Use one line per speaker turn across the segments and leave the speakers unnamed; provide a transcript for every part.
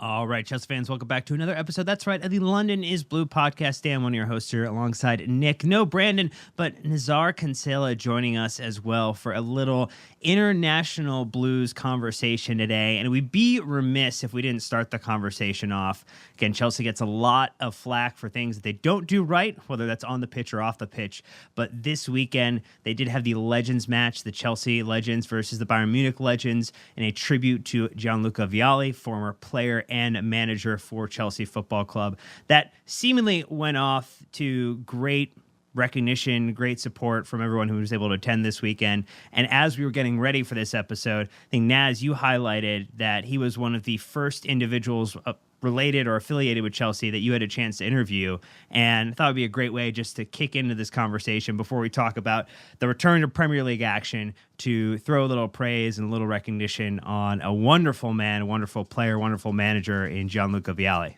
All right, Chelsea fans, welcome back to another episode. That's right, of the London is Blue podcast. Dan, one of your hosts here, alongside Nick. No Brandon, but Nizaar Kinsella joining us as well for a little international blues conversation today. And we'd be remiss if we didn't start the conversation off. Again, Chelsea gets a lot of flack for things that they don't do right, whether that's on the pitch or off the pitch. But this weekend, they did have the Legends match, the Chelsea Legends versus the Bayern Munich Legends, in a tribute to Gianluca Vialli, former player and manager for Chelsea Football Club. That seemingly went off to great recognition, great support from everyone who was able to attend this weekend. And as we were getting ready for this episode, I think, Naz, you highlighted that he was one of the first individuals related or affiliated with Chelsea that you had a chance to interview. And I thought it would be a great way just to kick into this conversation before we talk about the return to Premier League action, to throw a little praise and a little recognition on a wonderful man, a wonderful player, wonderful manager in Gianluca Vialli.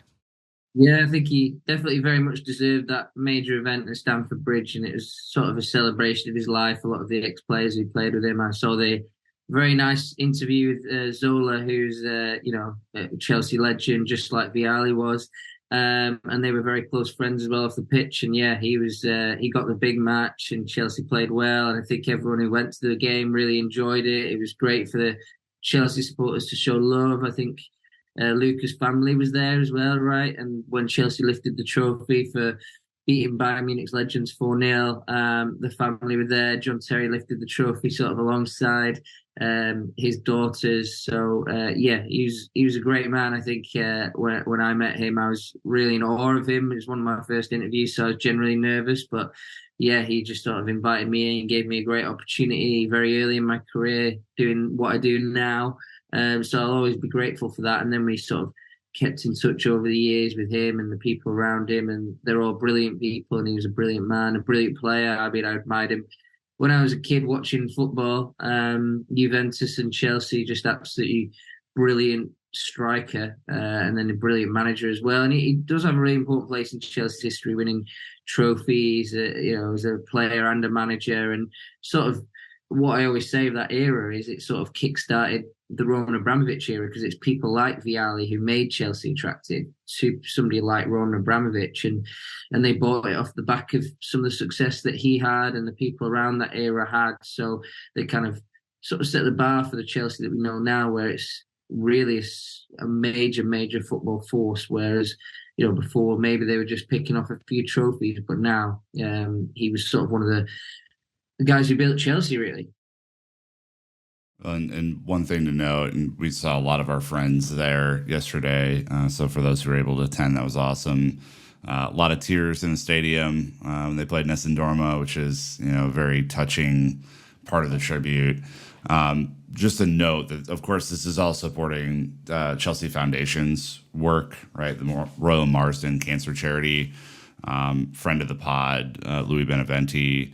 Yeah, I think he definitely very much deserved that major event at Stamford Bridge, and it was sort of a celebration of his life. A lot of the ex-players who played with him. I saw the very nice interview with Zola, who's a Chelsea legend, just like Vialli was, and they were very close friends as well off the pitch. And yeah, he got the big match, and Chelsea played well. And I think everyone who went to the game really enjoyed it. It was great for the Chelsea supporters to show love. I think Luca's family was there as well, right? And when Chelsea lifted the trophy for beating Bayern Munich's Legends 4-0, the family were there. John Terry lifted the trophy sort of alongside his daughters. So he was a great man. I think when I met him, I was really in awe of him. It was one of my first interviews, so I was generally nervous, but yeah, he just sort of invited me in and gave me a great opportunity very early in my career doing what I do now. So I'll always be grateful for that. And then we sort of kept in touch over the years with him and the people around him, and they're all brilliant people, and he was a brilliant man, a brilliant player. I mean, I admired him when I was a kid watching football. Juventus and Chelsea, just absolutely brilliant striker, and then a brilliant manager as well. And he does have a really important place in Chelsea's history, winning trophies, as a player and a manager. And sort of what I always say of that era is it sort of kick-started the Roman Abramovich era, because it's people like Vialli who made Chelsea attractive to somebody like Roman Abramovich, and they bought it off the back of some of the success that he had and the people around that era had. So they kind of sort of set the bar for the Chelsea that we know now, where it's really a major football force, whereas before maybe they were just picking off a few trophies, but now he was sort of one of the guys who built Chelsea, really.
And one thing to note, and we saw a lot of our friends there yesterday. So for those who were able to attend, that was awesome. A lot of tears in the stadium. They played Nessun Dorma, which is a very touching part of the tribute. Just a note that, of course, this is all supporting Chelsea Foundation's work, right? The Royal Marsden Cancer Charity. Friend of the pod, Louis Beneventi,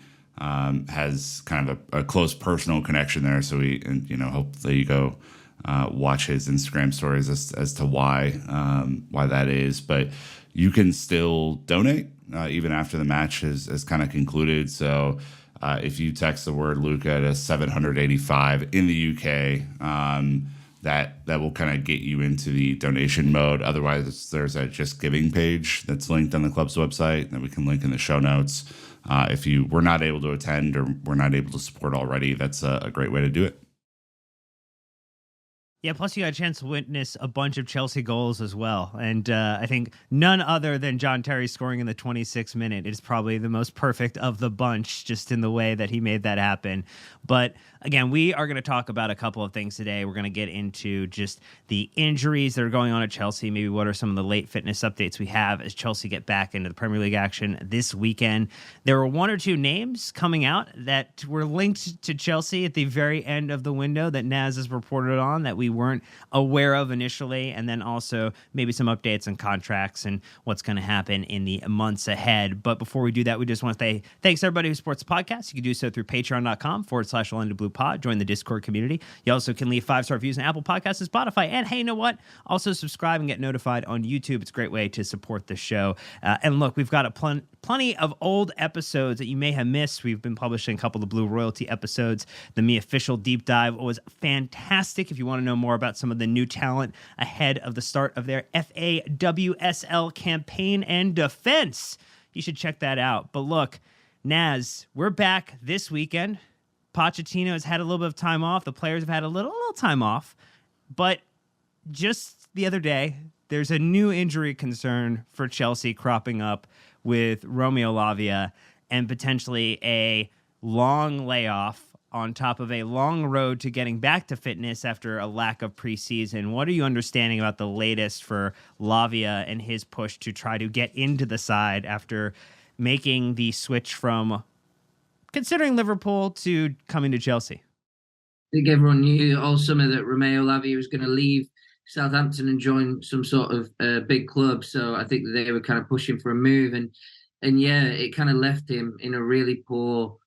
has kind of a close personal connection there. So we, hopefully you go watch his Instagram stories as to why that is. But you can still donate even after the match has kind of concluded. So if you text the word Luca to 785 in the UK, that will kind of get you into the donation mode. Otherwise, there's a Just Giving page that's linked on the club's website that we can link in the show notes. If you were not able to attend or were not able to support already, that's a great way to do it.
Yeah, plus you got a chance to witness a bunch of Chelsea goals as well. And I think none other than John Terry scoring in the 26th minute is probably the most perfect of the bunch, just in the way that he made that happen. But again, we are going to talk about a couple of things today. We're going to get into just the injuries that are going on at Chelsea, maybe what are some of the late fitness updates we have as Chelsea get back into the Premier League action this weekend. There were one or two names coming out that were linked to Chelsea at the very end of the window that Naz has reported on that we weren't aware of initially, and then also maybe some updates on contracts and what's going to happen in the months ahead. But before we do that, we just want to say thanks to everybody who supports the podcast. You can do so through patreon.com/LondonBluePod. Join the Discord community. You also can leave 5-star reviews on Apple Podcasts and Spotify. And hey, you know what? Also subscribe and get notified on YouTube. It's a great way to support the show. And look, we've got plenty of old episodes that you may have missed. We've been publishing a couple of Blue Royalty episodes. The Me Official Deep Dive was fantastic. If you want to know more about some of the new talent ahead of the start of their FAWSL campaign and defense, you should check that out. But look, Naz, we're back this weekend. Pochettino has had a little bit of time off. The players have had a little time off. But just the other day, there's a new injury concern for Chelsea cropping up with Romeo Lavia and potentially a long layoff on top of a long road to getting back to fitness after a lack of preseason. What are you understanding about the latest for Lavia and his push to try to get into the side after making the switch from considering Liverpool to coming to Chelsea?
I think everyone knew all summer that Romeo Lavia was going to leave Southampton and join some sort of big club. So I think that they were kind of pushing for a move. And yeah, it kind of left him in a really poor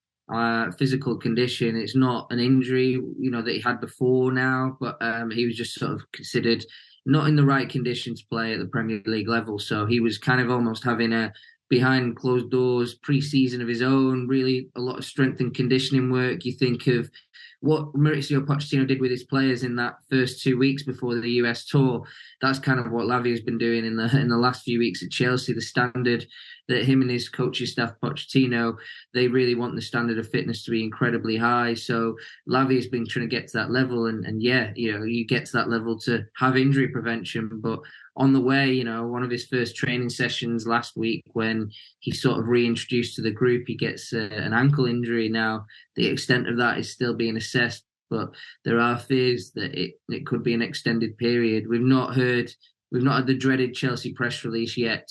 physical condition. It's not an injury, that he had before now, but he was just sort of considered not in the right condition to play at the Premier League level. So he was kind of almost having a behind closed doors pre-season of his own, really a lot of strength and conditioning work. You think of what Mauricio Pochettino did with his players in that first 2 weeks before the US tour. That's kind of what Lavia's been doing in the last few weeks at Chelsea. The standard that him and his coaching staff, Pochettino, they really want the standard of fitness to be incredibly high. So Lavia's been trying to get to that level, and yeah, you get to that level to have injury prevention. But on the way, one of his first training sessions last week, when he sort of reintroduced to the group, he gets an ankle injury. Now, the extent of that is still being assessed, but there are fears that it could be an extended period. We've not had the dreaded Chelsea press release yet,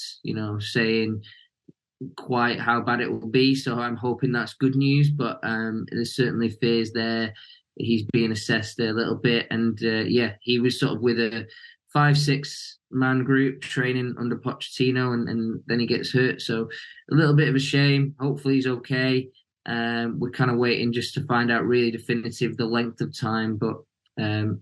saying quite how bad it will be. So I'm hoping that's good news, but there's certainly fears there. He's being assessed a little bit. And yeah, he was sort of with a 5-6 man group training under Pochettino, and then he gets hurt. So a little bit of a shame. Hopefully he's okay. We're kind of waiting just to find out really definitive the length of time. But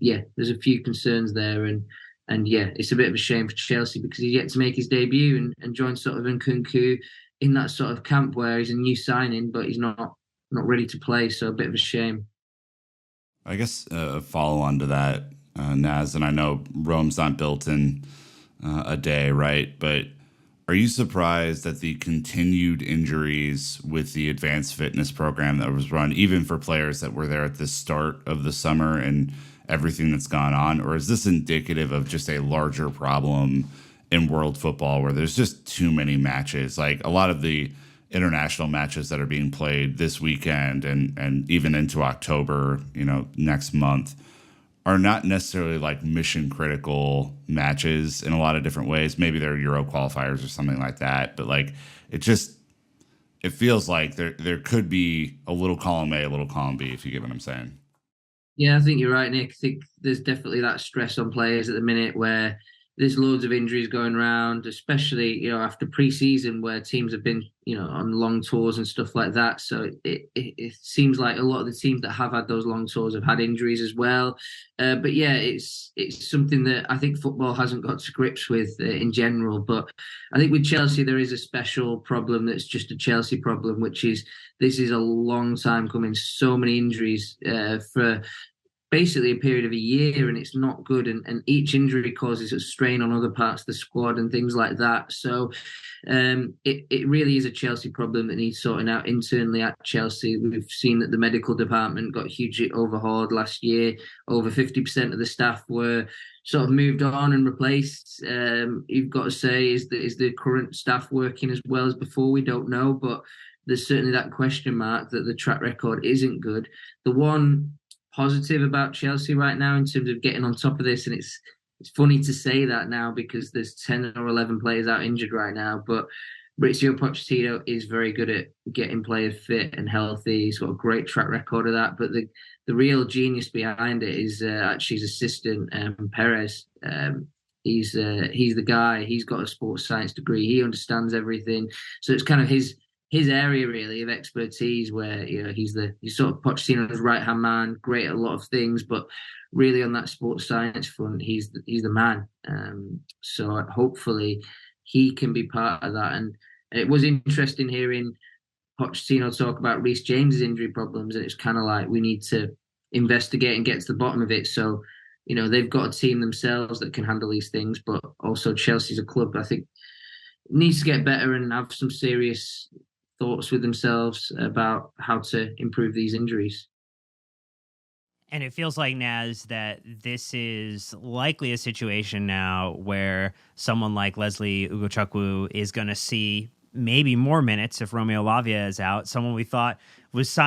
yeah, there's a few concerns there. And yeah, it's a bit of a shame for Chelsea because he's yet to make his debut and join sort of Nkunku in that sort of camp where he's a new signing, but he's not ready to play. So a bit of a shame.
I guess a follow on to that, Naz, and I know Rome's not built in a day, right? But are you surprised at the continued injuries with the advanced fitness program that was run, even for players that were there at the start of the summer and everything that's gone on? Or is this indicative of just a larger problem in world football where there's just too many matches? Like a lot of the international matches that are being played this weekend and even into October, next month, are not necessarily like mission critical matches in a lot of different ways. Maybe they're Euro qualifiers or something like that, but like it feels like there could be a little column A, a little column B, if you get what I'm saying.
Yeah, I think you're right, Nick. I think there's definitely that stress on players at the minute where there's loads of injuries going around, especially, after pre-season where teams have been, on long tours and stuff like that. So it seems like a lot of the teams that have had those long tours have had injuries as well. But yeah, it's something that I think football hasn't got to grips with in general. But I think with Chelsea, there is a special problem that's just a Chelsea problem, which is this is a long time coming. So many injuries for basically a period of a year, and it's not good. And each injury causes a strain on other parts of the squad and things like that. So it really is a Chelsea problem that needs sorting out internally at Chelsea. We've seen that the medical department got hugely overhauled last year. Over 50% of the staff were sort of moved on and replaced. You've got to say, is the current staff working as well as before? We don't know, but there's certainly that question mark that the track record isn't good. The one positive about Chelsea right now in terms of getting on top of this, and it's funny to say that now because there's 10 or 11 players out injured right now, but Mauricio Pochettino is very good at getting players fit and healthy. He's got a great track record of that, but the real genius behind it is actually his assistant, Perez. He's the guy. He's got a sports science degree. He understands everything. So it's kind of his area really of expertise where he's sort of Pochettino's right hand man, great at a lot of things, but really on that sports science front, he's the man. So hopefully he can be part of that. And It was interesting hearing Pochettino talk about Reece James's injury problems, and it's kind of like we need to investigate and get to the bottom of it. So, they've got a team themselves that can handle these things, but also Chelsea's a club I think needs to get better and have some serious thoughts with themselves about how to improve these injuries.
And it feels like, Naz, that this is likely a situation now where someone like Leslie Ugochukwu is going to see maybe more minutes if Romeo Lavia is out. Someone we thought was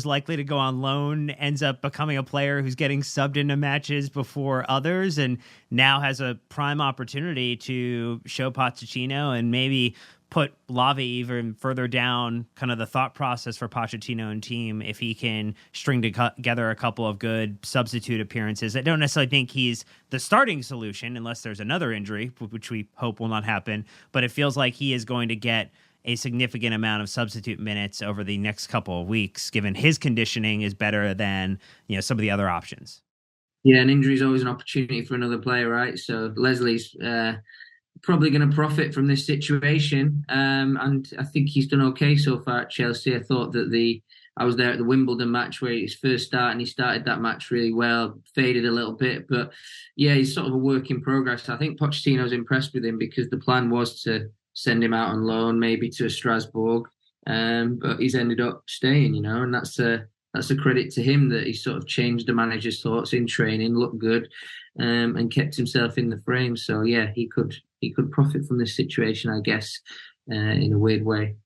likely to go on loan, ends up becoming a player who's getting subbed into matches before others, and now has a prime opportunity to show Pochettino and maybe put Lavia even further down kind of the thought process for Pochettino and team if he can string together a couple of good substitute appearances. I don't necessarily think he's the starting solution unless there's another injury, which we hope will not happen, but it feels like he is going to get a significant amount of substitute minutes over the next couple of weeks, given his conditioning is better than some of the other options.
Yeah, an injury is always an opportunity for another player, right? So Leslie's probably going to profit from this situation. And I think he's done okay so far at Chelsea. I thought that I was there at the Wimbledon match where his first start, and he started that match really well, faded a little bit. But yeah, he's sort of a work in progress. I think Pochettino's impressed with him because the plan was to send him out on loan, maybe to Strasbourg. But he's ended up staying, and that's a credit to him that he sort of changed the manager's thoughts in training, looked good, and kept himself in the frame. So yeah, he could profit from this situation, I guess, in a weird way.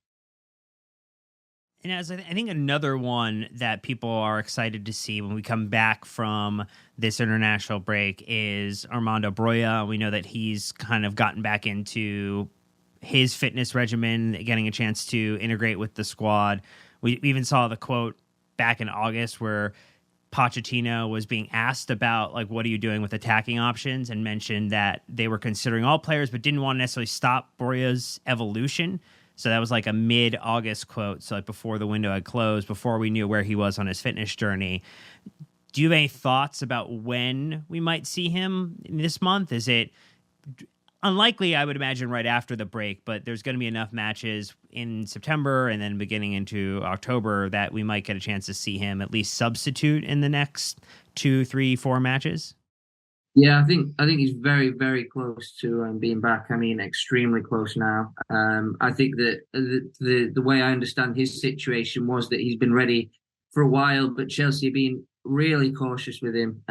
And as I think another one that people are excited to see when we come back from this international break is Armando Broja. We know that he's kind of gotten back into his fitness regimen, getting a chance to integrate with the squad. We even saw the quote back in August where Pochettino was being asked about, like, what are you doing with attacking options, and mentioned that they were considering all players but didn't want to necessarily stop Broja's evolution. So that was like a mid-August quote, so like before the window had closed, before we knew where he was on his fitness journey. Do you have any thoughts about when we might see him this month? Is it unlikely, I would imagine, right after the break, but there's going to be enough matches in September and then beginning into October that we might get a chance to see him at least substitute in the next 2, 3, 4 matches?
Yeah, I think he's very, very close to being back. I mean, extremely close now. I think that the way I understand his situation was that he's been ready for a while, but Chelsea have been really cautious with him,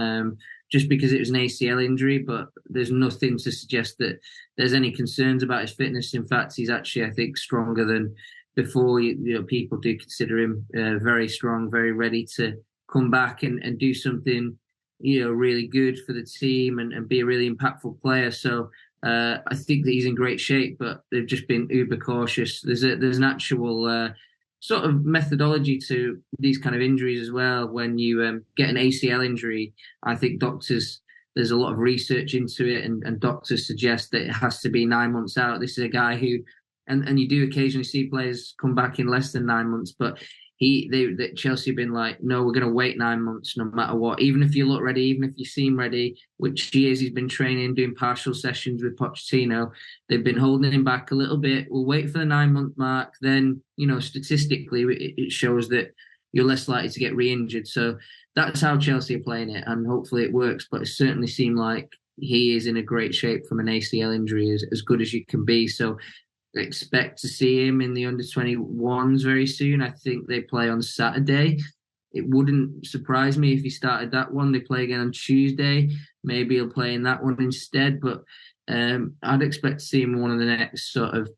just because it was an ACL injury. But there's nothing to suggest that there's any concerns about his fitness. In fact, he's actually, I think, stronger than before. People do consider him very strong, very ready to come back and do something really good for the team and be a really impactful player. So I think that he's in great shape, but they've just been uber cautious. There's an actual sort of methodology to these kind of injuries as well. When you get an ACL injury, I think there's a lot of research into it, and doctors suggest that it has to be 9 months out. This is a guy who, and you do occasionally see players come back in less than 9 months, but Chelsea have been like, no, we're going to wait 9 months no matter what. Even if you look ready, even if you seem ready, which he is, he's been training, doing partial sessions with Pochettino. They've been holding him back a little bit. We'll wait for the 9 month mark. Then, statistically, it shows that you're less likely to get re-injured. So that's how Chelsea are playing it, and hopefully it works. But it certainly seemed like he is in a great shape from an ACL injury, as good as you can be. So expect to see him in the under-21s very soon. I think they play on Saturday. It wouldn't surprise me if he started that one. They play again on Tuesday. Maybe he'll play in that one instead. But I'd expect to see him in one of the next sort of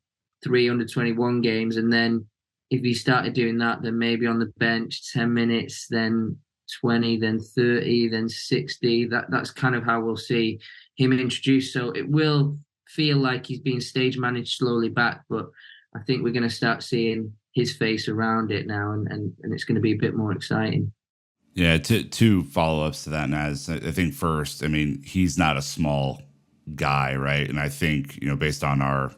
3 under-21 games. And then if he started doing that, then maybe on the bench, 10 minutes, then 20, then 30, then 60. That's kind of how we'll see him introduced. So it will feel like he's being stage managed slowly back, but I think we're going to start seeing his face around it now, and it's going to be a bit more exciting.
Yeah, two follow-ups to that, Naz. I think first, I mean, he's not a small guy, right? And I think, based on our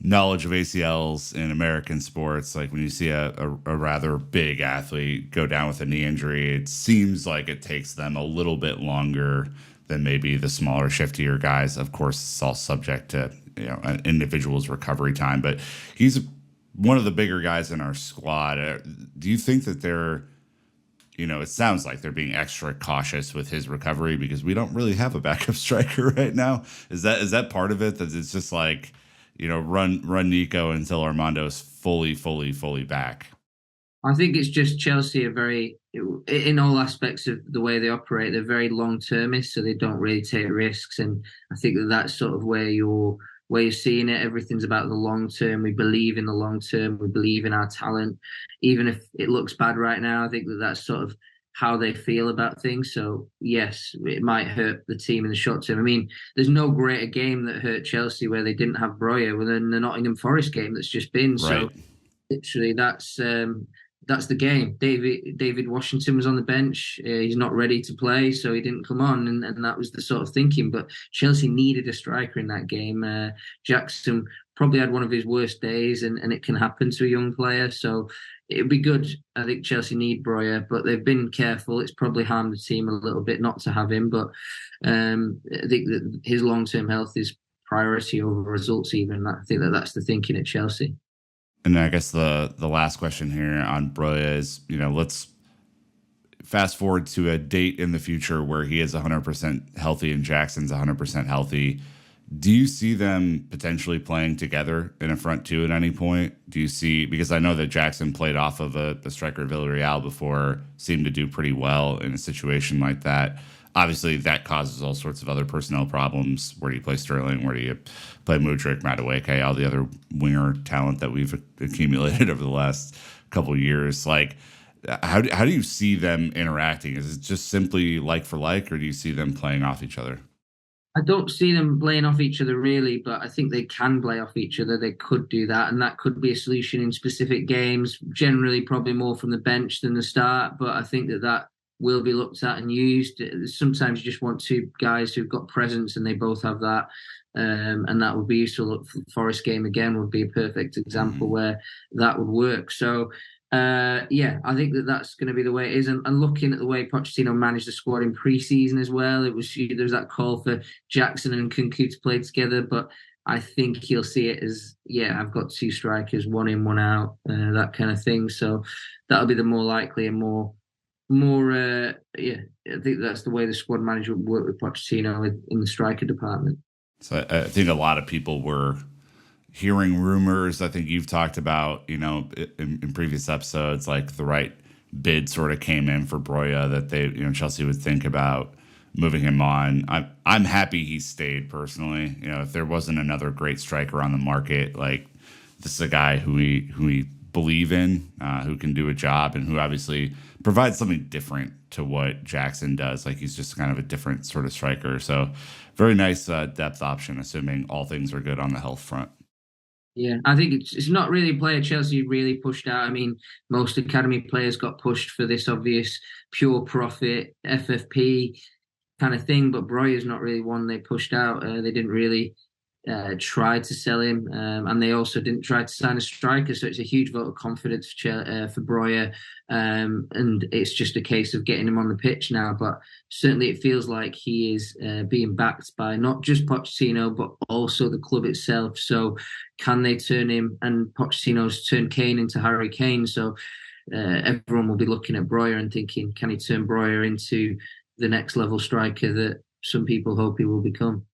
knowledge of ACLs in American sports, like when you see a rather big athlete go down with a knee injury, it seems like it takes them a little bit longer than maybe the smaller, shiftier guys. Of course, it's all subject to an individual's recovery time. But he's one of the bigger guys in our squad. Do you think that they're, it sounds like they're being extra cautious with his recovery because we don't really have a backup striker right now? Is that part of it? That it's just like, run Nico until Armando's fully back?
I think it's just Chelsea are very, in all aspects of the way they operate, they're very long-termist, so they don't really take risks. And I think that's sort of where you're seeing it. Everything's about the long term. We believe in the long term. We believe in our talent. Even if it looks bad right now, I think that's sort of how they feel about things. So, yes, it might hurt the team in the short term. I mean, there's no greater game that hurt Chelsea where they didn't have Broja than the Nottingham Forest game that's just been. Right. So, literally, that's the game. David Washington was on the bench. He's not ready to play, so he didn't come on, and that was the sort of thinking. But Chelsea needed a striker in that game. Jackson probably had one of his worst days, and it can happen to a young player. So it'd be good. I think Chelsea need Broja, but they've been careful. It's probably harmed the team a little bit not to have him, but I think that his long-term health is priority over results even. I think that's the thinking at Chelsea.
And I guess the last question here on Broja is, let's fast forward to a date in the future where he is 100% healthy and Jackson's 100% healthy. Do you see them potentially playing together in a front two at any point? Do you see, because I know that Jackson played off of a striker of Villarreal before, seemed to do pretty well in a situation like that. Obviously, that causes all sorts of other personnel problems. Where do you play Sterling? Where do you play Mudryk, Madueke, all the other winger talent that we've accumulated over the last couple of years? Like, how do you see them interacting? Is it just simply like for like, or do you see them playing off each other?
I don't see them playing off each other really, but I think they can play off each other. They could do that, and that could be a solution in specific games. Generally, probably more from the bench than the start, but I think that will be looked at and used. Sometimes you just want two guys who've got presence and they both have that, and that would be useful. Forest game again would be a perfect example where that would work. So I think that's going to be the way it is. And looking at the way Pochettino managed the squad in pre-season as well, there was that call for Jackson and Kunku to play together, but I think he'll see it as, I've got two strikers, one in, one out, that kind of thing. So that'll be the more likely and more I think that's the way the squad manager would work with Pochettino in the striker department.
So I think a lot of people were hearing rumors. I think you've talked about, in previous episodes, like the right bid sort of came in for Broja that they, Chelsea would think about moving him on. I'm happy he stayed personally. If there wasn't another great striker on the market, like this is a guy who we believe in, who can do a job and who obviously provides something different to what Jackson does. Like he's just kind of a different sort of striker. So very nice depth option, assuming all things are good on the health front.
Yeah, I think it's not really a player Chelsea really pushed out. I mean, most academy players got pushed for this obvious pure profit FFP kind of thing, but Broja is not really one they pushed out. They didn't really try to sell him, and they also didn't try to sign a striker. So it's a huge vote of confidence for Broja, and it's just a case of getting him on the pitch now. But certainly it feels like he is being backed by not just Pochettino, but also the club itself. So can they turn him? And Pochettino's turned Kane into Harry Kane. So everyone will be looking at Broja and thinking, can he turn Broja into the next level striker that some people hope he will become?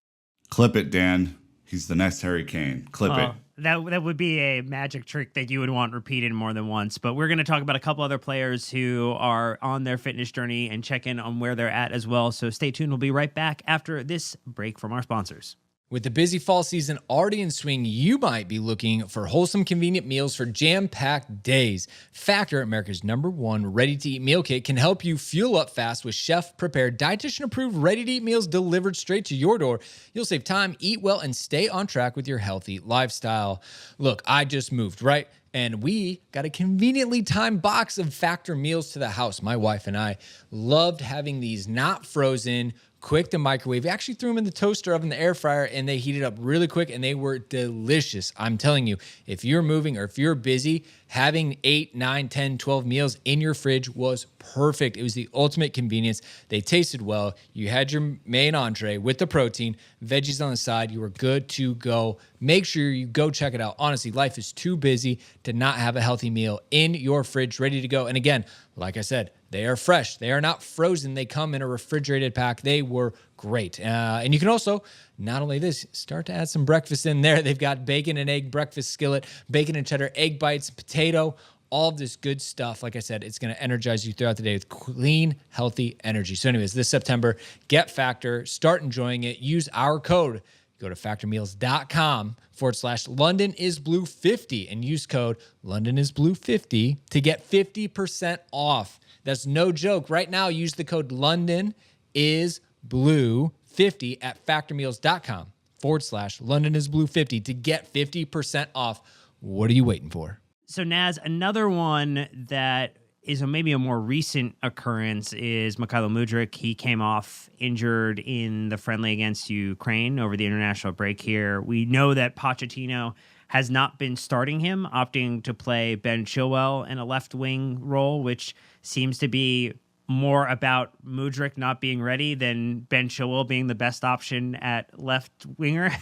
Clip it, Dan. He's the next Harry Kane. Clip it.
That would be a magic trick that you would want repeated more than once. But we're going to talk about a couple other players who are on their fitness journey and check in on where they're at as well. So stay tuned. We'll be right back after this break from our sponsors.
With the busy fall season already in swing, you might be looking for wholesome, convenient meals for jam-packed days. Factor, America's #1 ready-to-eat meal kit, can help you fuel up fast with chef-prepared, dietitian-approved, ready-to-eat meals delivered straight to your door. You'll save time, eat well, and stay on track with your healthy lifestyle. Look, I just moved, right? And we got a conveniently timed box of Factor meals to the house. My wife and I loved having these not frozen, quick to microwave. We actually threw them in the toaster oven, the air fryer, and they heated up really quick, and they were delicious. I'm telling you, if you're moving or if you're busy, having 8, 9, 10, 12 meals in your fridge was perfect. It was the ultimate convenience. They tasted well. You had your main entree with the protein, veggies on the side. You were good to go. Make sure you go check it out. Honestly, life is too busy to not have a healthy meal in your fridge ready to go. And again, like I said, they are fresh. They are not frozen. They come in a refrigerated pack. They were great. And you can also, not only this, start to add some breakfast in there. They've got bacon and egg breakfast skillet, bacon and cheddar, egg bites, potato, all of this good stuff. Like I said, it's going to energize you throughout the day with clean, healthy energy. So anyways, this September, get Factor, start enjoying it. Use our code. Go to factormeals.com/LondonIsBlue50 and use code LondonIsBlue50 to get 50% off. That's no joke. Right now, use the code LondonIsBlue50 at factormeals.com/LondonIsBlue50 to get 50% off. What are you waiting for?
So, Naz, another one that is maybe a more recent occurrence is Mykhailo Mudryk. He came off injured in the friendly against Ukraine over the international break here. We know that Pochettino has not been starting him, opting to play Ben Chilwell in a left wing role, which seems to be more about Mudryk not being ready than Ben Chilwell being the best option at left winger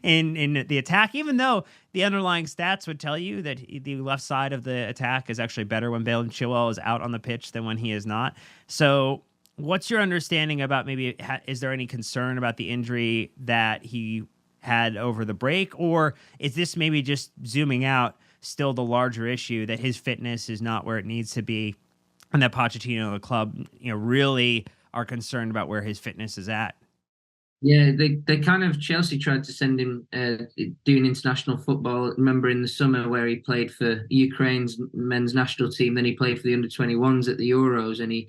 in the attack, even though the underlying stats would tell you that the left side of the attack is actually better when Ben Chilwell is out on the pitch than when he is not. So what's your understanding about maybe, is there any concern about the injury that he had over the break, or is this maybe just zooming out still the larger issue that his fitness is not where it needs to be, and that Pochettino and the club, really are concerned about where his fitness is at?
Yeah, they kind of, Chelsea tried to send him doing international football. Remember in the summer where he played for Ukraine's men's national team, then he played for the under-21s at the Euros, and he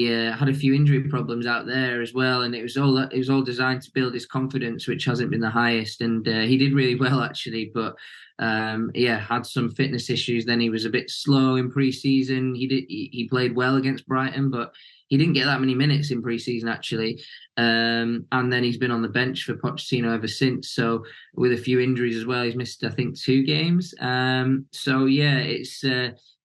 had a few injury problems out there as well, and it was all designed to build his confidence, which hasn't been the highest. And he did really well actually, but had some fitness issues. Then he was a bit slow in pre-season. He played well against Brighton, but he didn't get that many minutes in pre-season actually. And then he's been on the bench for Pochettino ever since. So with a few injuries as well, he's missed I think 2 games.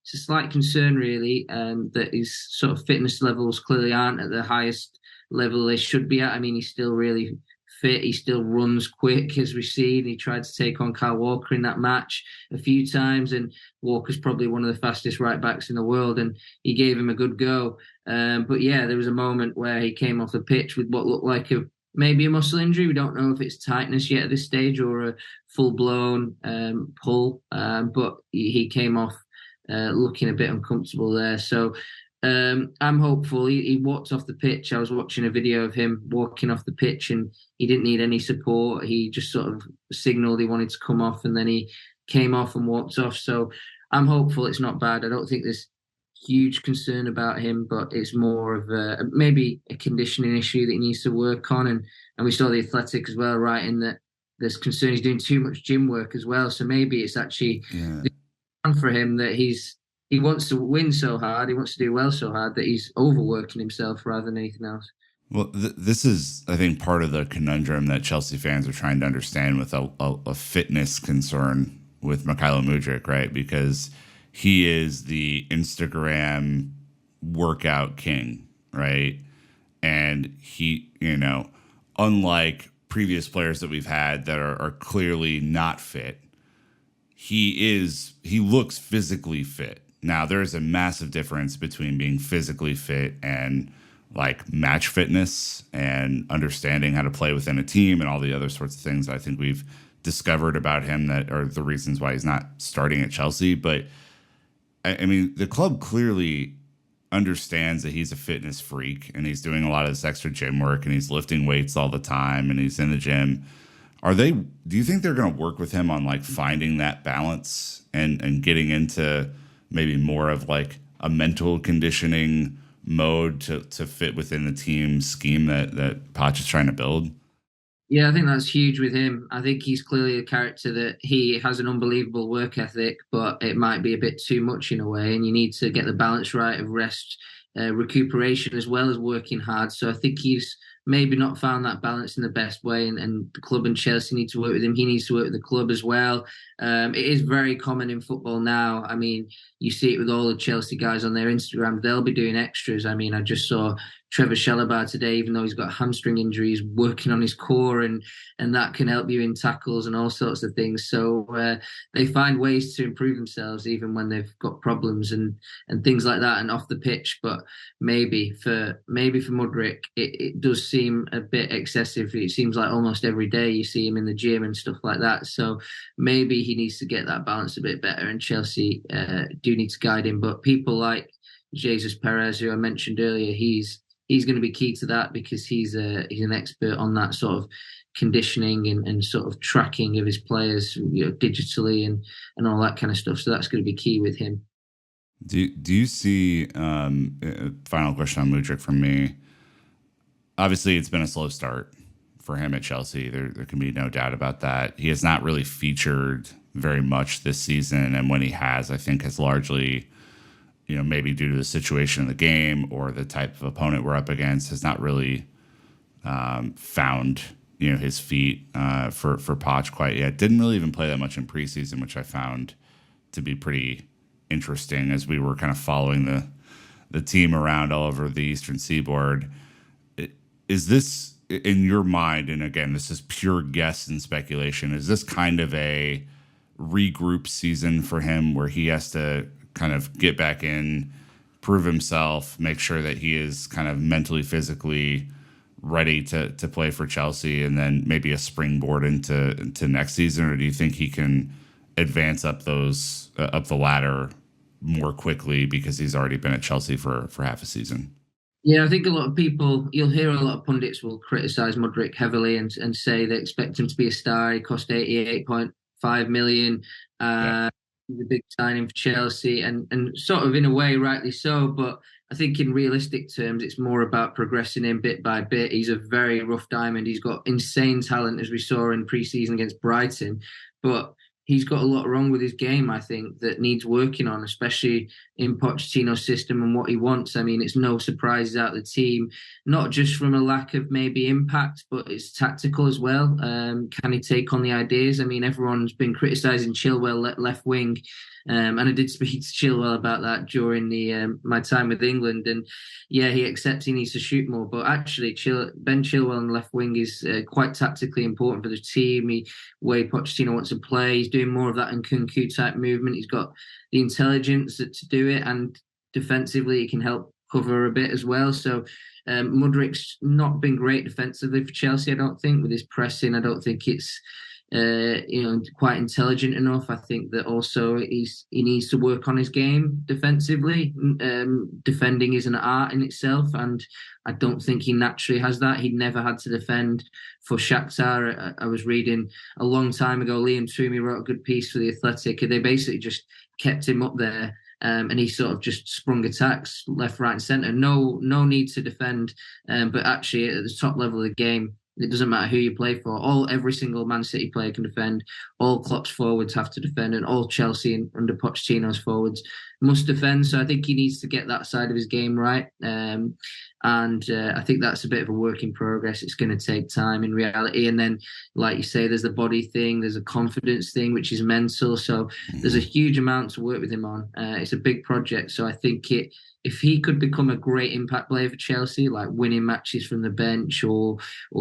It's a slight concern really, that his sort of fitness levels clearly aren't at the highest level they should be at. I mean, he's still really fit. He still runs quick, as we've seen. He tried to take on Kyle Walker in that match a few times, and Walker's probably one of the fastest right backs in the world, and he gave him a good go. But yeah, there was a moment where he came off the pitch with what looked like maybe a muscle injury. We don't know if it's tightness yet at this stage or a full-blown pull, but he came off looking a bit uncomfortable there. So I'm hopeful. He walked off the pitch. I was watching a video of him walking off the pitch, and he didn't need any support. He just sort of signaled he wanted to come off, and then he came off and walked off. So I'm hopeful it's not bad. I don't think there's huge concern about him, but it's more of maybe a conditioning issue that he needs to work on. And we saw the Athletic as well, writing that there's concern he's doing too much gym work as well. So maybe it's actually for him that he wants to win so hard, he wants to do well so hard that he's overworking himself rather than anything else.
Well, this is, I think, part of the conundrum that Chelsea fans are trying to understand with a fitness concern with Mykhailo Mudryk, right? Because he is the Instagram workout king, right? And he, unlike previous players that we've had that are clearly not fit, he looks physically fit. Now, there's a massive difference between being physically fit and like match fitness and understanding how to play within a team and all the other sorts of things I think we've discovered about him that are the reasons why he's not starting at Chelsea. But I mean, the club clearly understands that he's a fitness freak and he's doing a lot of this extra gym work and he's lifting weights all the time and he's in the gym. Do you think they're going to work with him on like finding that balance and getting into maybe more of like a mental conditioning mode to fit within the team scheme that Poch is trying to build?
Yeah, I think that's huge with him. I think he's clearly a character that he has an unbelievable work ethic, but it might be a bit too much in a way, and you need to get the balance right of rest, recuperation, as well as working hard. So I think he's maybe not found that balance in the best way, and the club and Chelsea need to work with him. He needs to work with the club as well. It is very common in football now. I mean, you see it with all the Chelsea guys on their Instagram. They'll be doing extras. I mean, I just saw Trevor Chalobah today, even though he's got hamstring injuries, working on his core, and that can help you in tackles and all sorts of things. So they find ways to improve themselves even when they've got problems and things like that, and off the pitch. But maybe for Mudryk, it does seem a bit excessive. It seems like almost every day you see him in the gym and stuff like that. So maybe he needs to get that balance a bit better, and Chelsea do need to guide him. But people like Jesus Perez, who I mentioned earlier, he's going to be key to that, because he's an expert on that sort of conditioning and sort of tracking of his players, digitally and all that kind of stuff. So that's going to be key with him.
Do you see, final question on Mudryk from me, obviously it's been a slow start for him at Chelsea. There can be no doubt about that. He has not really featured very much this season, and when he has, I think has largely, maybe due to the situation of the game or the type of opponent we're up against, has not really found his feet for Poch quite yet. Didn't really even play that much in preseason, which I found to be pretty interesting as we were kind of following the team around all over the Eastern Seaboard. Is this, in your mind, and again, this is pure guess and speculation, is this kind of a regroup season for him where he has to kind of get back in, prove himself, make sure that he is kind of mentally, physically ready to play for Chelsea, and then maybe a springboard into next season? Or do you think he can advance up the ladder more quickly because he's already been at Chelsea for half a season?
Yeah, I think a lot of people, you'll hear a lot of pundits will criticise Mudryk heavily and say they expect him to be a star. He cost 88.5 million. He's a big signing for Chelsea, and sort of in a way rightly so. But I think in realistic terms, it's more about progressing him bit by bit. He's a very rough diamond. He's got insane talent, as we saw in pre-season against Brighton, but he's got a lot wrong with his game, I think, that needs working on, especially in Pochettino's system and what he wants. I mean, it's no surprises out of the team, not just from a lack of maybe impact, but it's tactical as well. Can he take on the ideas? I mean, everyone's been criticising Chilwell at left wing, and I did speak to Chilwell about that during my time with England. And yeah, he accepts he needs to shoot more. But actually, Ben Chilwell on the left wing is quite tactically important for the team. Way Pochettino wants to play. He's doing more of that Nkunku type movement. He's got the intelligence to do it, and defensively he can help cover a bit as well. So Mudryk's not been great defensively for Chelsea, I don't think, with his pressing. I don't think it's quite intelligent enough. I think that also he needs to work on his game defensively. Defending is an art in itself, and I don't think he naturally has that. He never had to defend for Shakhtar. I was reading a long time ago, Liam Twomey wrote a good piece for The Athletic, and they basically just kept him up there, and he sort of just sprung attacks left, right and centre. No need to defend, but actually at the top level of the game, it doesn't matter who you play for. Every single Man City player can defend. All Klopp's forwards have to defend, and all Chelsea and under Pochettino's forwards must defend. So I think he needs to get that side of his game right. And I think that's a bit of a work in progress. It's going to take time in reality. And then, like you say, there's the body thing, there's a confidence thing, which is mental. So there's a huge amount to work with him on. It's a big project. So I think if he could become a great impact player for Chelsea, like winning matches from the bench or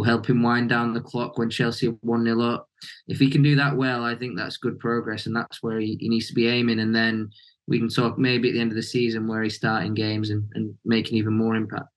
help him wind down the clock when Chelsea are 1-0 up, if he can do that well, I think that's good progress, and that's where he needs to be aiming. And then we can talk maybe at the end of the season where he's starting games and making even more impact.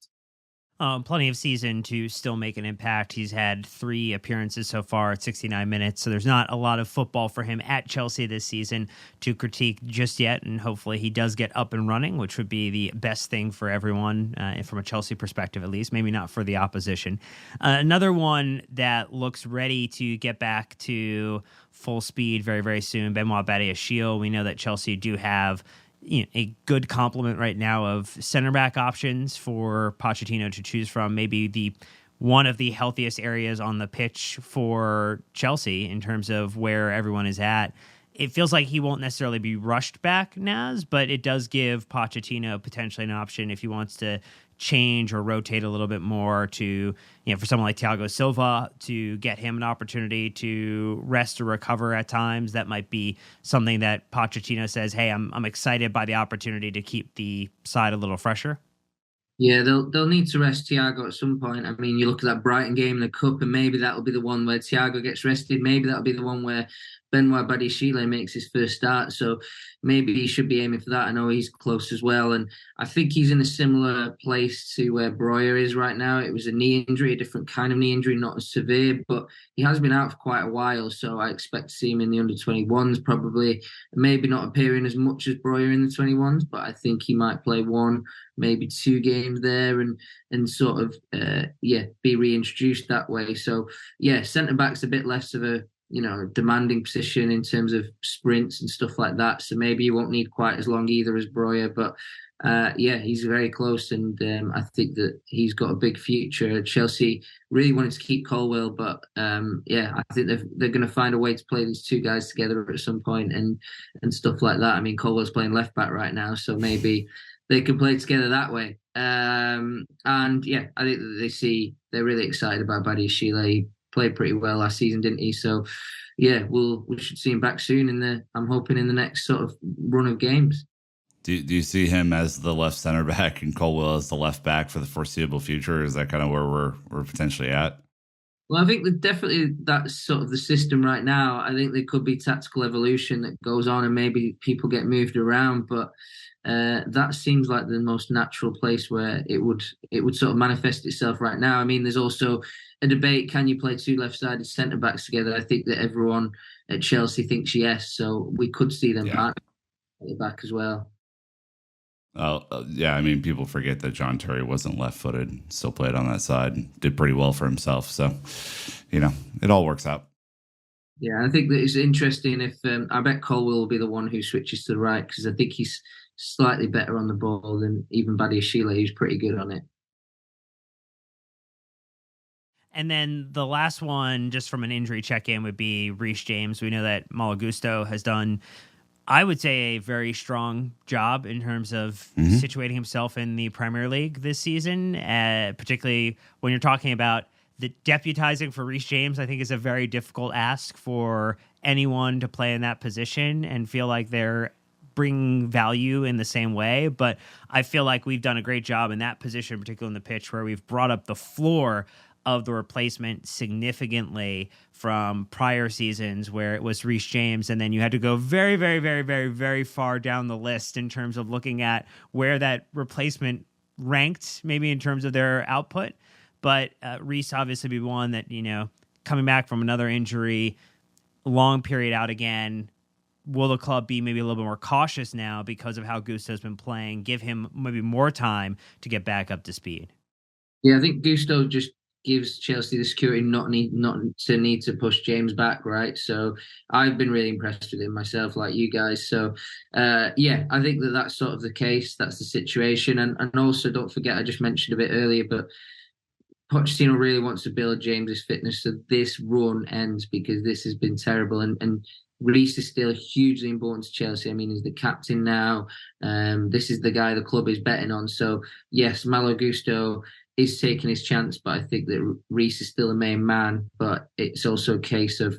Plenty of season to still make an impact. He's had 3 appearances so far at 69 minutes, so there's not a lot of football for him at Chelsea this season to critique just yet, and hopefully he does get up and running, which would be the best thing for everyone, from a Chelsea perspective at least, maybe not for the opposition. Another one that looks ready to get back to full speed very, very soon, Benoit Badiashile. We know that Chelsea do have a good complement right now of center back options for Pochettino to choose from. Maybe one of the healthiest areas on the pitch for Chelsea in terms of where everyone is at. it feels like he won't necessarily be rushed back, Naz, but it does give Pochettino potentially an option if he wants to change or rotate a little bit more to, for someone like Thiago Silva to get him an opportunity to rest or recover at times. That might be something that Pochettino says, hey, I'm excited by the opportunity to keep the side a little fresher.
Yeah, they'll need to rest Thiago at some point. I mean, you look at that Brighton game in the cup, and maybe that'll be the one where Thiago gets rested. Maybe that'll be the one where Benoit Badiashile makes his first start. So maybe he should be aiming for that. I know he's close as well, and I think he's in a similar place to where Broja is right now. It was a knee injury, a different kind of knee injury, not as severe, but he has been out for quite a while. So I expect to see him in the under-21s probably. Maybe not appearing as much as Broja in the 21s, but I think he might play one, maybe 2 games there and sort of be reintroduced that way. So yeah, centre back's a bit less of a demanding position in terms of sprints and stuff like that. So maybe you won't need quite as long either as Broja, but he's very close, and I think that he's got a big future. Chelsea really wanted to keep Colwill, but I think they're going to find a way to play these two guys together at some point and stuff like that. I mean, Colwill's playing left back right now, so maybe they can play together that way. I think that they're really excited about Badiashile. He played pretty well last season, didn't he? So yeah, we should see him back soon I'm hoping in the next sort of run of games.
Do you see him as the left center back and Colwill as the left back for the foreseeable future? Is that kind of where we're potentially at?
Well, I think that definitely that's sort of the system right now. I think there could be tactical evolution that goes on and maybe people get moved around, but that seems like the most natural place where it would sort of manifest itself right now. I mean, there's also a debate: can you play 2 left-sided centre backs together? I think that everyone at Chelsea thinks yes, so we could see them back as well.
I mean, people forget that John Terry wasn't left-footed, still played on that side, did pretty well for himself. So, it all works out.
Yeah, I think that it's interesting if I bet Colwill will be the one who switches to the right, because I think he's slightly better on the ball than even Badiashile, who's pretty good on it.
And then the last one, just from an injury check-in, would be Reece James. We know that Malo Gusto has done, I would say, a very strong job in terms of situating himself in the Premier League this season, particularly when you're talking about the deputizing for Reece James. I think is a very difficult ask for anyone to play in that position and feel like they're bringing value in the same way. But I feel like we've done a great job in that position, particularly in the pitch, where we've brought up the floor of the replacement significantly from prior seasons where it was Reece James, and then you had to go very, very, very, very, very far down the list in terms of looking at where that replacement ranked, maybe in terms of their output. But Reece obviously be one that, coming back from another injury, long period out again. Will the club be maybe a little bit more cautious now because of how Gusto's been playing, give him maybe more time to get back up to speed?
Yeah, I think Gusto just gives Chelsea the security not to need to push James back, right? So I've been really impressed with him myself, like you guys. So I think that that's sort of the case. That's the situation. And also, don't forget, I just mentioned a bit earlier, but Pochettino really wants to build James's fitness so this run ends, because this has been terrible. And Reece is still hugely important to Chelsea. I mean, he's the captain now. This is the guy the club is betting on. So yes, Malo Gusto is taking his chance, but I think that Reece is still the main man. But it's also a case of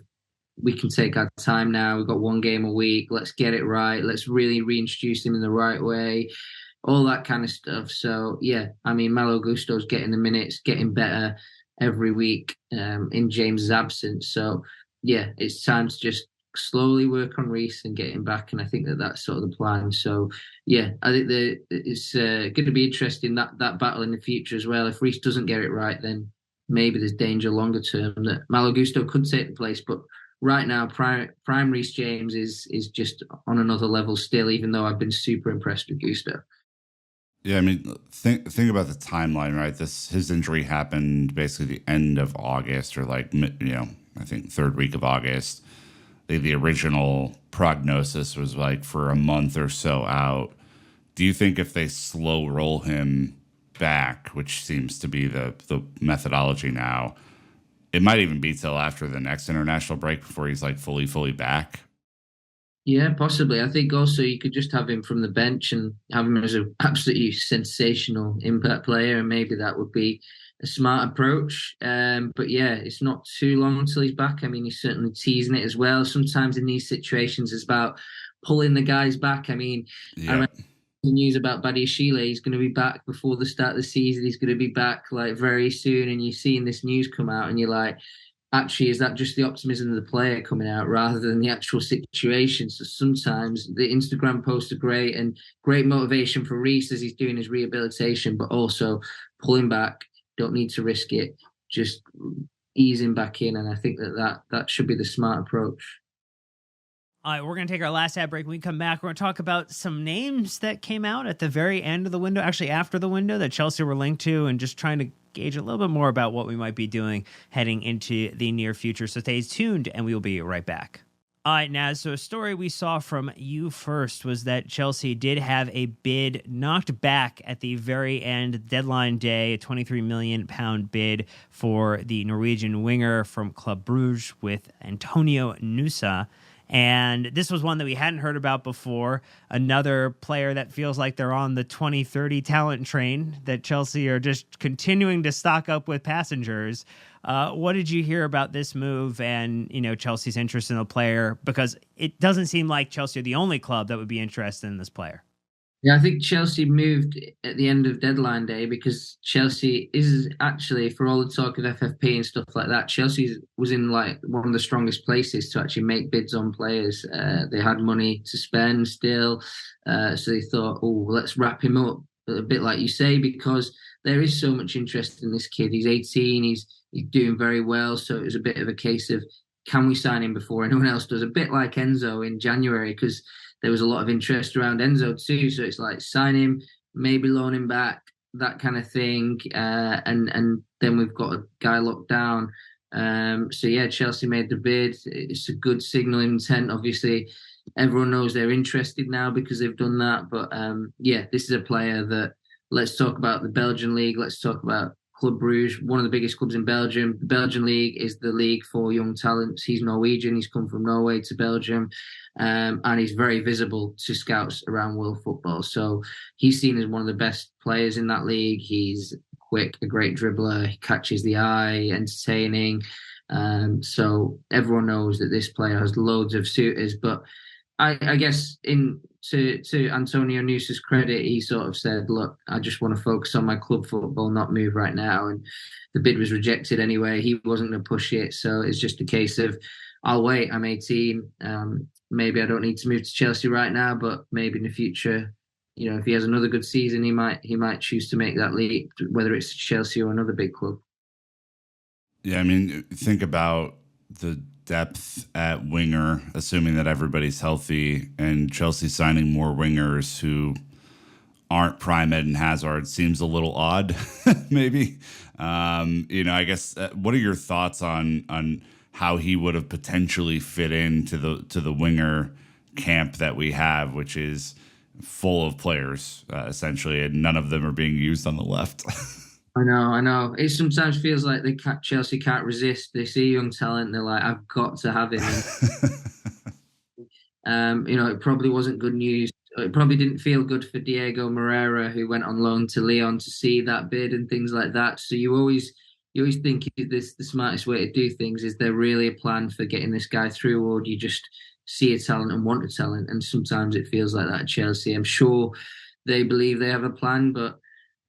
we can take our time now. We've got 1 game a week. Let's get it right. Let's really reintroduce him in the right way. All that kind of stuff. So yeah, I mean, Malo Gusto's getting the minutes, getting better every week in James's absence. So yeah, it's time to just slowly work on Reece and get him back, and I think that that's sort of the plan. So yeah, I think that it's going to be interesting, that battle in the future as well. If Reece doesn't get it right, then maybe there's danger longer term that Malo Gusto could take the place. But right now, prime Reece James is just on another level still, even though I've been super impressed with Gusto.
Yeah, I mean, think about the timeline, right? His injury happened basically the end of August, or I think 3rd week of August. The original prognosis was for a month or so out. Do you think if they slow roll him back, which seems to be the methodology now, it might even be till after the next international break before he's fully back?
Yeah, possibly. I think also you could just have him from the bench and have him as an absolutely sensational impact player, and maybe that would be a smart approach. But yeah, it's not too long until he's back. I mean, he's certainly teasing it as well. Sometimes in these situations, it's about pulling the guys back. I mean, I
Yep.
remember the news about Badiashile. He's going to be back before the start of the season. He's going to be back like very soon, and you're seeing this news come out, and you're like, actually, is that just the optimism of the player coming out rather than the actual situation? So sometimes the Instagram posts are great and great motivation for Reece as he's doing his rehabilitation, but also pulling back, don't need to risk it, just easing back in. And I think that should be the smart approach.
All right, we're going to take our last ad break. When we come back, we're going to talk about some names that came out at the very end of the window, actually after the window, that Chelsea were linked to, and just trying to gauge a little bit more about what we might be doing heading into the near future. So stay tuned, and we will be right back. All right, Naz, so a story we saw from you first was that Chelsea did have a bid knocked back at the very end, deadline day, a £23 million bid for the Norwegian winger from Club Brugge with Antonio Nusa. And this was one that we hadn't heard about before. Another player that feels like they're on the 2030 talent train, that Chelsea are just continuing to stock up with passengers. What did you hear about this move and, Chelsea's interest in the player? Because it doesn't seem like Chelsea are the only club that would be interested in this player.
Yeah, I think Chelsea moved at the end of deadline day because Chelsea is actually, for all the talk of FFP and stuff like that, Chelsea was in like one of the strongest places to actually make bids on players. They had money to spend still, so they thought, oh, let's wrap him up a bit like you say, because there is so much interest in this kid. He's 18, he's doing very well, so it was a bit of a case of, can we sign him before anyone else does? A bit like Enzo in January, because there was a lot of interest around Enzo too. So it's like sign him, maybe loan him back, that kind of thing. And then we've got a guy locked down. So yeah, Chelsea made the bid. It's a good signal of intent. Obviously, everyone knows they're interested now because they've done that. But yeah, this is a player that, let's talk about the Belgian league. Let's talk about Club Brugge, one of the biggest clubs in Belgium. The Belgian league is the league for young talents. He's Norwegian. He's come from Norway to Belgium. And he's very visible to scouts around world football. So he's seen as one of the best players in that league. He's quick, a great dribbler. He catches the eye, entertaining. So everyone knows that this player has loads of suitors. But I guess to Antonio Nusa's credit, he sort of said, look, I just want to focus on my club football, not move right now. And the bid was rejected anyway. He wasn't going to push it. So it's just a case of, I'll wait. I'm 18. Maybe I don't need to move to Chelsea right now, but maybe in the future, if he has another good season, he might choose to make that leap, whether it's Chelsea or another big club.
Yeah, I mean, think about the depth at winger, assuming that everybody's healthy, and Chelsea signing more wingers who aren't Prime Eden Hazard seems a little odd, maybe. I guess what are your thoughts on how he would have potentially fit into the winger camp that we have, which is full of players essentially, and none of them are being used on the left.
I know. It sometimes feels like Chelsea can't resist. They see young talent, they're like, I've got to have him. It probably wasn't good news. It probably didn't feel good for Diego Moreira, who went on loan to Lyon, to see that bid and things like that. So you always think the smartest way to do things. Is there really a plan for getting this guy through, or do you just see a talent and want a talent? And sometimes it feels like that at Chelsea. I'm sure they believe they have a plan, but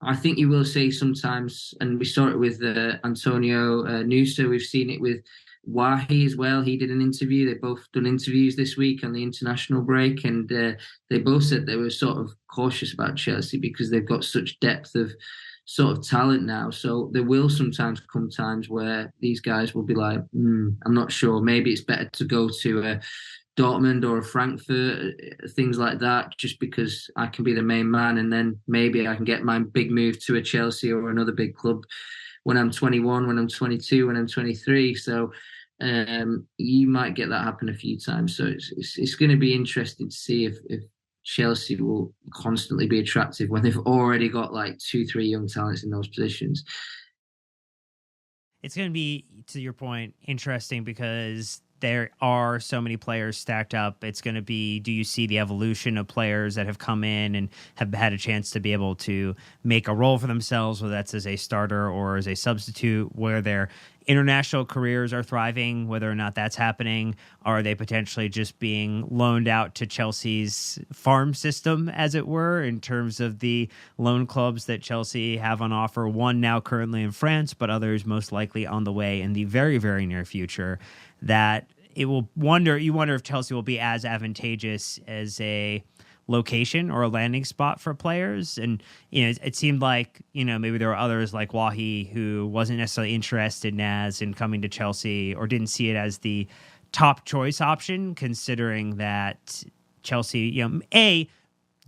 I think you will see sometimes, and we saw it with Antonio Nusa. We've seen it with Wahi as well. He did an interview. They've both done interviews this week on the international break, and they both said they were sort of cautious about Chelsea because they've got such depth of sort of talent now. So there will sometimes come times where these guys will be like, I'm not sure. Maybe it's better to go to Dortmund or Frankfurt, things like that, just because I can be the main man, and then maybe I can get my big move to a Chelsea or another big club when I'm 21, when I'm 22, when I'm 23. So you might get that happen a few times. So it's going to be interesting to see if Chelsea will constantly be attractive when they've already got like 2-3 young talents in those positions.
It's going to be, to your point, interesting because there are so many players stacked up, it's going to be, do you see the evolution of players that have come in and have had a chance to be able to make a role for themselves, whether that's as a starter or as a substitute, where their international careers are thriving, whether or not that's happening? Are they potentially just being loaned out to Chelsea's farm system, as it were, in terms of the loan clubs that Chelsea have on offer? One now currently in France, but others most likely on the way in the very, very near future. That you wonder if Chelsea will be as advantageous as a location or a landing spot for players. And it seemed like maybe there were others like Wahi who wasn't necessarily interested in coming to Chelsea, or didn't see it as the top choice option, considering that Chelsea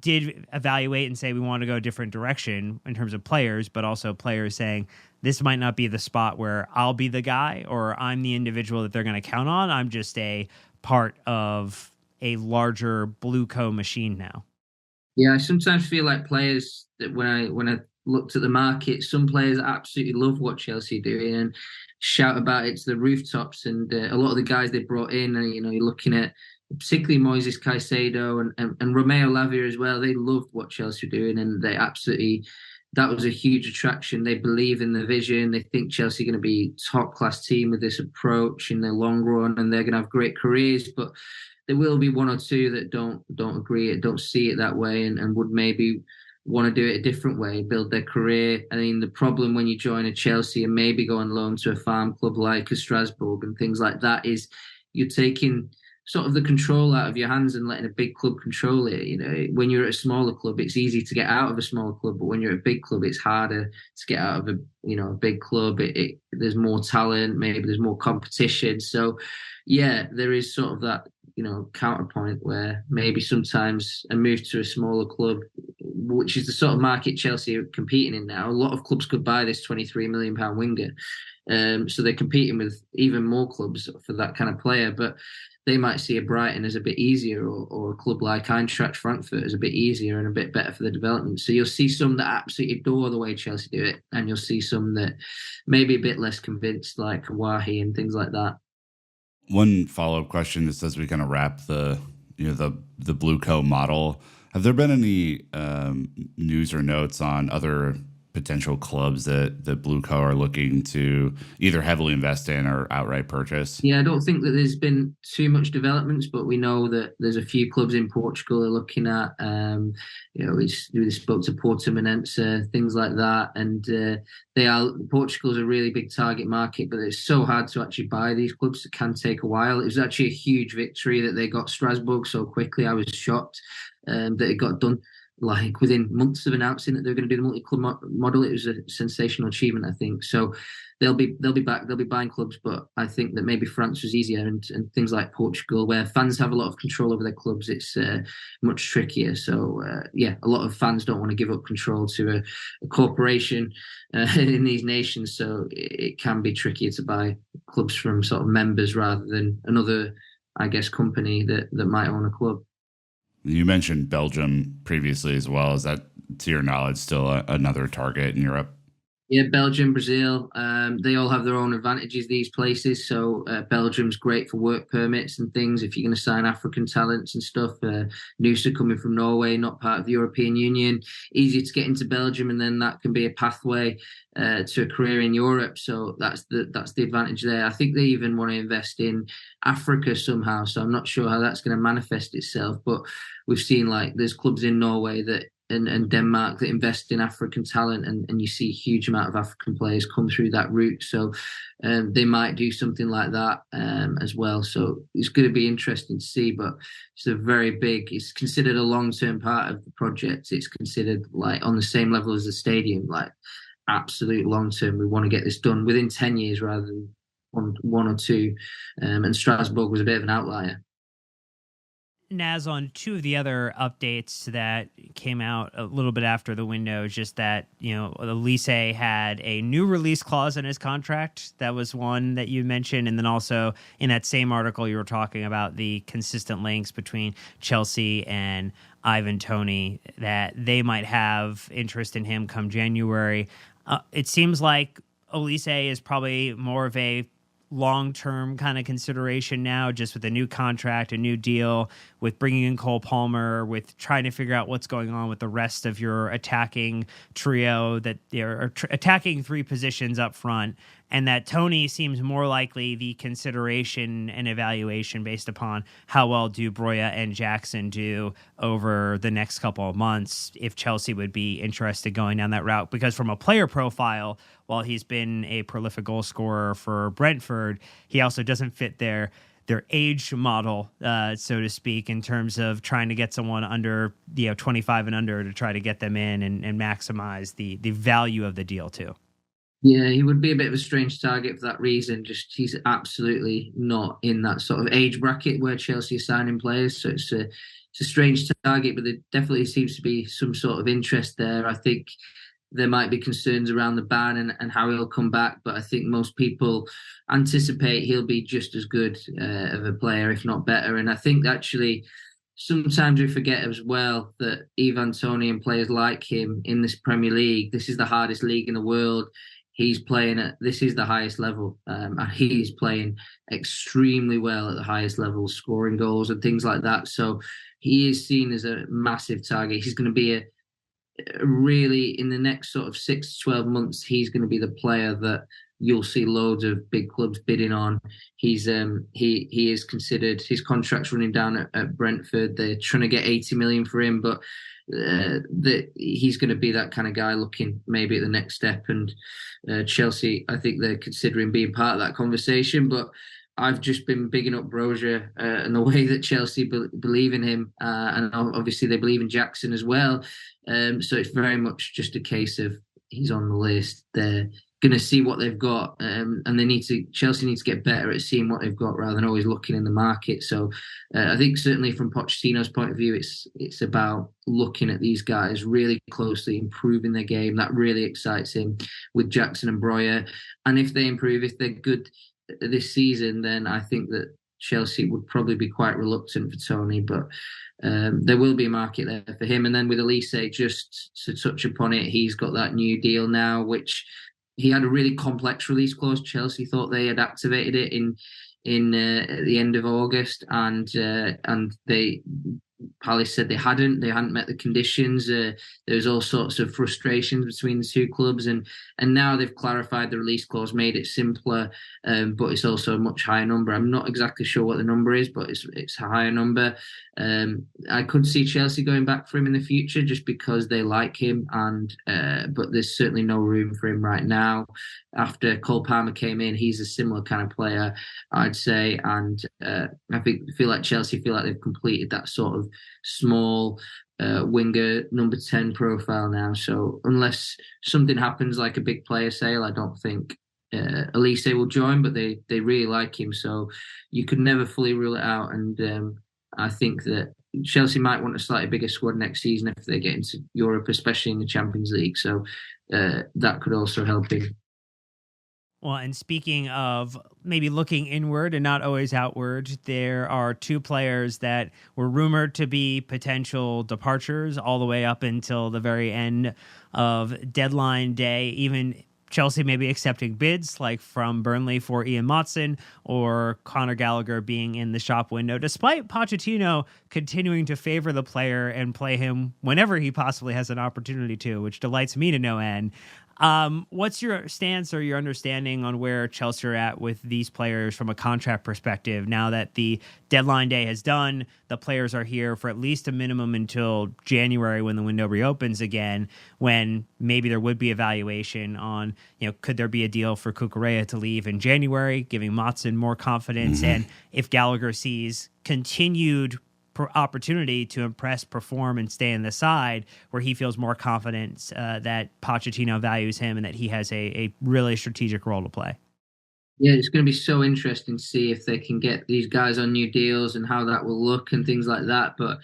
did evaluate and say we want to go a different direction in terms of players, but also players saying this might not be the spot where I'll be the guy or I'm the individual that they're going to count on. I'm just a part of a larger Blue Co machine now.
Yeah, I sometimes feel like players that when I looked at the market, some players absolutely love what Chelsea are doing and shout about it to the rooftops. And a lot of the guys they brought in, and you're looking at particularly Moises Caicedo and Romeo Lavia as well. They loved what Chelsea were doing, and that was a huge attraction. They believe in the vision. They think Chelsea are going to be a top-class team with this approach in the long run, and they're going to have great careers. But there will be one or two that don't agree, don't see it that way, and would maybe want to do it a different way, build their career. I mean, the problem when you join a Chelsea and maybe go on loan to a farm club like a Strasbourg and things like that is you're taking sort of the control out of your hands and letting a big club control it. When you're at a smaller club, it's easy to get out of a smaller club, but when you're at a big club, it's harder to get out of a big club. There's more talent, maybe there's more competition. So, yeah, there is sort of that counterpoint where maybe sometimes a move to a smaller club, which is the sort of market Chelsea are competing in now. A lot of clubs could buy this £23 million winger. So they're competing with even more clubs for that kind of player. But they might see a Brighton as a bit easier, or a club like Eintracht Frankfurt as a bit easier and a bit better for the development. So you'll see some that absolutely adore the way Chelsea do it, and you'll see some that maybe a bit less convinced, like Wahi and things like that.
One follow-up question, just as we kind of wrap the Blue Co model. Have there been any news or notes on other potential clubs that Blue Co are looking to either heavily invest in or outright purchase?
Yeah, I don't think that there's been too much developments, but we know that there's a few clubs in Portugal they're looking at. We spoke to Portimonense, things like that, and Portugal's a really big target market, but it's so hard to actually buy these clubs. It can take a while. It was actually a huge victory that they got Strasbourg so quickly. I was shocked that it got done. Like within months of announcing that they're going to do the multi-club model. It was a sensational achievement, I think. So they'll be back. They'll be buying clubs, but I think that maybe France was easier, and things like Portugal, where fans have a lot of control over their clubs, it's much trickier. So a lot of fans don't want to give up control to a corporation in these nations. So it can be trickier to buy clubs from sort of members rather than another, I guess, company that might own a club.
You mentioned Belgium previously as well. Is that, to your knowledge, still another target in Europe?
Yeah, Belgium, Brazil, they all have their own advantages, these places. So Belgium's great for work permits and things if you're going to sign African talents and stuff. Noosa coming from Norway, not part of the European Union, easier to get into Belgium, and then that can be a pathway to a career in Europe. So that's the advantage there. I think they even want to invest in Africa somehow. So I'm not sure how that's going to manifest itself, but we've seen there's clubs in Norway that and Denmark that invest in African talent, and you see a huge amount of African players come through that route. So they might do something like that as well. So it's going to be interesting to see, but it's considered a long-term part of the project. It's considered on the same level as the stadium, absolute long-term. We want to get this done within 10 years rather than one or two. And Strasbourg was a bit of an outlier.
Naz, on two of the other updates that came out a little bit after the window, just that, Elise had a new release clause in his contract. That was one that you mentioned. And then also in that same article, you were talking about the consistent links between Chelsea and Ivan Toney, that they might have interest in him come January. It seems like Elise is probably more of a long-term kind of consideration now, just with a new contract, a new deal, with bringing in Cole Palmer, with trying to figure out what's going on with the rest of your attacking trio, that they're attacking three positions up front, and that Tony seems more likely the consideration and evaluation based upon how well do Broja and Jackson do over the next couple of months, if Chelsea would be interested going down that route. Because from a player profile, while he's been a prolific goal scorer for Brentford, he also doesn't fit their age model, so to speak, in terms of trying to get someone under 25 and under to try to get them in and maximize the value of the deal too.
Yeah, he would be a bit of a strange target for that reason. Just he's absolutely not in that sort of age bracket where Chelsea are signing players. So it's a strange target, but there definitely seems to be some sort of interest there. I think there might be concerns around the ban and how he'll come back, but I think most people anticipate he'll be just as good of a player, if not better. And I think actually sometimes we forget as well that Ivan Toney and players like him in this Premier League, this is the hardest league in the world. He's playing this is the highest level, and he's playing extremely well at the highest level, scoring goals and things like that. So he is seen as a massive target. He's going to be really, in the next sort of 6 to 12 months, he's going to be the player that you'll see loads of big clubs bidding on. He's he is considered, his contract's running down at Brentford. They're trying to get 80 million for him, but he's going to be that kind of guy looking maybe at the next step. And Chelsea, I think they're considering being part of that conversation. But I've just been bigging up Broja and the way that Chelsea believe in him, and obviously they believe in Jackson as well. So it's very much just a case of he's on the list. They're going to see what they've got, and Chelsea needs to get better at seeing what they've got rather than always looking in the market. So I think certainly from Pochettino's point of view, it's about looking at these guys really closely, improving their game. That really excites him with Jackson and Broja. And if they improve, if they're good this season, then I think that Chelsea would probably be quite reluctant for Tony, but there will be a market there for him. And then with Elise, just to touch upon it, he's got that new deal now, which he had a really complex release clause. Chelsea thought they had activated it in at the end of August, and Palace said they hadn't met the conditions. There was all sorts of frustrations between the two clubs, and now they've clarified the release clause, made it simpler, but it's also a much higher number. I'm not exactly sure what the number is, but it's a higher number. I could see Chelsea going back for him in the future just because they like him, but there's certainly no room for him right now. After Cole Palmer came in, he's a similar kind of player, I'd say, and I feel like Chelsea feel like they've completed that sort of small winger number 10 profile now. So unless something happens like a big player sale, I don't think Elise will join, but they really like him, so you could never fully rule it out. And I think that Chelsea might want a slightly bigger squad next season if they get into Europe, especially in the Champions League, so that could also help him.
Well, and speaking of maybe looking inward and not always outward, there are two players that were rumored to be potential departures all the way up until the very end of deadline day. Even Chelsea may be accepting bids like from Burnley for Ian Motson or Conor Gallagher being in the shop window, despite Pochettino continuing to favor the player and play him whenever he possibly has an opportunity to, which delights me to no end. What's your stance or your understanding on where Chelsea are at with these players from a contract perspective now that the deadline day has done? The players are here for at least a minimum until January when the window reopens again, when maybe there would be evaluation on, could there be a deal for Cucurella to leave in January, giving Motson more confidence? Mm-hmm. And if Gallagher sees continued opportunity to impress, perform, and stay on the side where he feels more confidence that Pochettino values him and that he has a really strategic role to play.
Yeah, it's going to be so interesting to see if they can get these guys on new deals and how that will look and things like that. But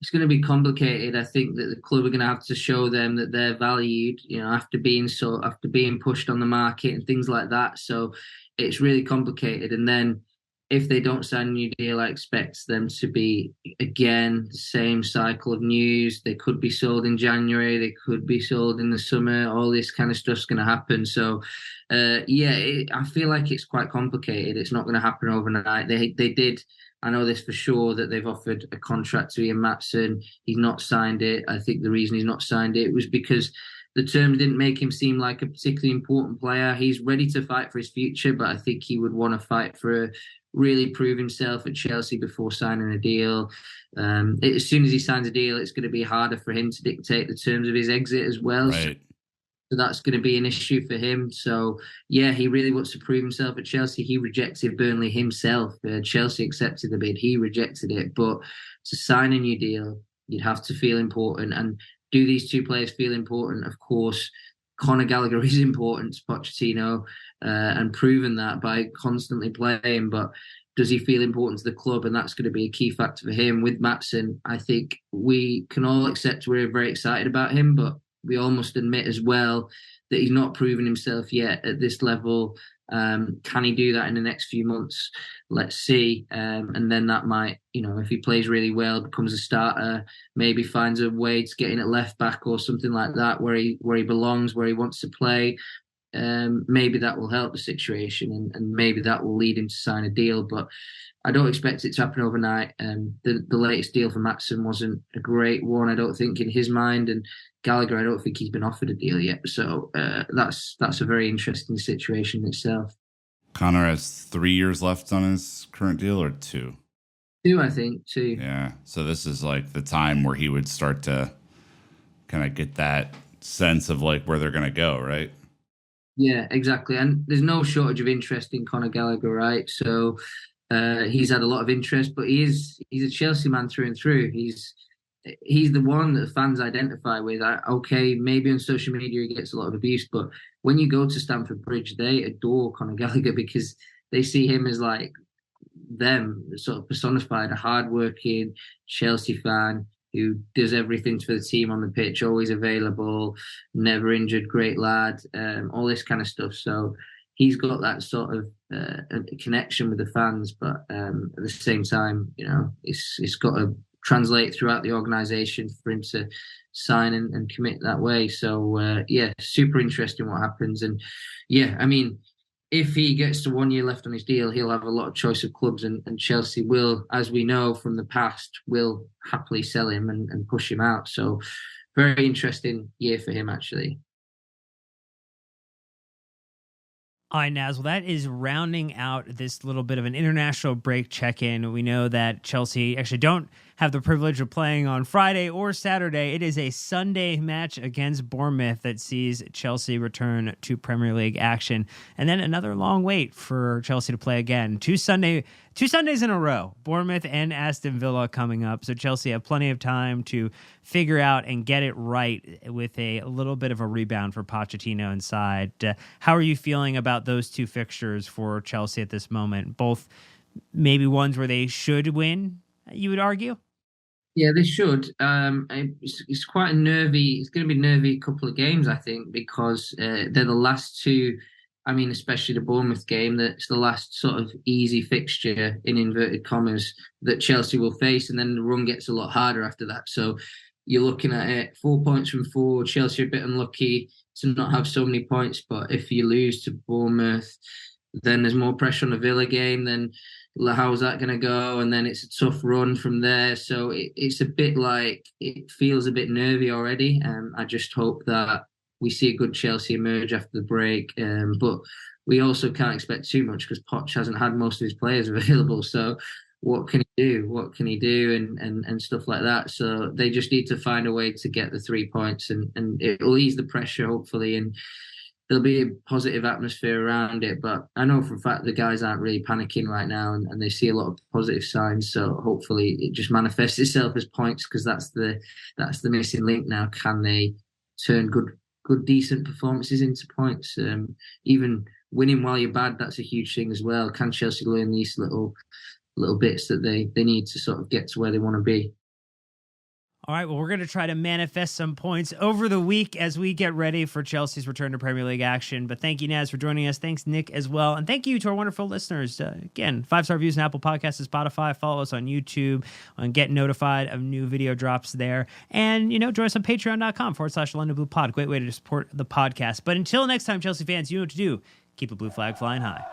it's going to be complicated. I think that the club are going to have to show them that they're valued, after being pushed on the market and things like that. So it's really complicated. And then if they don't sign a new deal, I expect them to be, again, the same cycle of news. They could be sold in January. They could be sold in the summer. All this kind of stuff's going to happen. So, I feel like it's quite complicated. It's not going to happen overnight. They did. I know this for sure, that they've offered a contract to Ian Maatsen. He's not signed it. I think the reason he's not signed it was because the terms didn't make him seem like a particularly important player. He's ready to fight for his future, but I think he would want to fight for really prove himself at Chelsea before signing a deal. As soon as he signs a deal, it's going to be harder for him to dictate the terms of his exit as well.
Right.
So that's going to be an issue for him. So, yeah, he really wants to prove himself at Chelsea. He rejected Burnley himself. Chelsea accepted the bid. He rejected it. But to sign a new deal, you'd have to feel important. And do these two players feel important? Of course, Conor Gallagher is important to Pochettino and proven that by constantly playing. But does he feel important to the club? And that's going to be a key factor for him. With Maatsen, I think we can all accept we're very excited about him, but we all must admit as well that he's not proven himself yet at this level. Can he do that in the next few months? Let's see. And then that might, if he plays really well, becomes a starter, maybe finds a way to get in at left back or something like that, where he belongs, where he wants to play. Maybe that will help the situation, and maybe that will lead him to sign a deal. But I don't expect it to happen overnight. The latest deal for Maatsen wasn't a great one, I don't think, in his mind. And Gallagher, I don't think he's been offered a deal yet. So that's a very interesting situation in itself.
Connor has 3 years left on his current deal, or 2?
2, I think. 2.
Yeah. So this is like the time where he would start to kind of get that sense of like where they're going to go, right?
Yeah, exactly. And there's no shortage of interest in Conor Gallagher, right? So he's had a lot of interest, but he's a Chelsea man through and through. He's the one that fans identify with. Okay, maybe on social media he gets a lot of abuse, but when you go to Stamford Bridge, they adore Conor Gallagher because they see him as like them, sort of personified, a hardworking Chelsea fan who does everything for the team on the pitch, always available, never injured, great lad, all this kind of stuff. So he's got that sort of connection with the fans, but at the same time, it's got to translate throughout the organisation for him to sign and commit that way. So, super interesting what happens. And, if he gets to 1 year left on his deal, he'll have a lot of choice of clubs, and Chelsea will, as we know from the past, will happily sell him and push him out. So very interesting year for him, actually.
All right, Naz, well, that is rounding out this little bit of an international break check-in. We know that Chelsea actually don't have the privilege of playing on Friday or Saturday. It is a Sunday match against Bournemouth that sees Chelsea return to Premier League action. And then another long wait for Chelsea to play again. Two Sundays in a row, Bournemouth and Aston Villa coming up. So Chelsea have plenty of time to figure out and get it right with a little bit of a rebound for Pochettino inside. How are you feeling about those two fixtures for Chelsea at this moment? Both maybe ones where they should win, you would argue?
Yeah, they should. It's quite a nervy. It's going to be a nervy couple of games, I think, because they're the last two. I mean, especially the Bournemouth game. That's the last sort of easy fixture in inverted commas that Chelsea will face, and then the run gets a lot harder after that. So you're looking at it: 4 points from 4. Chelsea are a bit unlucky to not have so many points, but if you lose to Bournemouth, then there's more pressure on the Villa game. Then how's that going to go? And then it's a tough run from there. So it's a bit like, it feels a bit nervy already. I just hope that we see a good Chelsea emerge after the break. But we also can't expect too much because Poch hasn't had most of his players available. So what can he do? What can he do? And stuff like that. So they just need to find a way to get the 3 points, and it'll ease the pressure, hopefully. And there'll be a positive atmosphere around it. But I know for a fact the guys aren't really panicking right now, and they see a lot of positive signs. So hopefully it just manifests itself as points, because that's the missing link now. Can they turn good, decent performances into points? Even winning while you're bad, that's a huge thing as well. Can Chelsea learn these little bits that they need to sort of get to where they want to be?
All right, well, we're going to try to manifest some points over the week as we get ready for Chelsea's return to Premier League action. But thank you, Naz, for joining us. Thanks, Nick, as well. And thank you to our wonderful listeners. Again, 5-star reviews on Apple Podcasts and Spotify. Follow us on YouTube and get notified of new video drops there. And, join us on patreon.com/London Blue Pod. Great way to support the podcast. But until next time, Chelsea fans, you know what to do. Keep a blue flag flying high.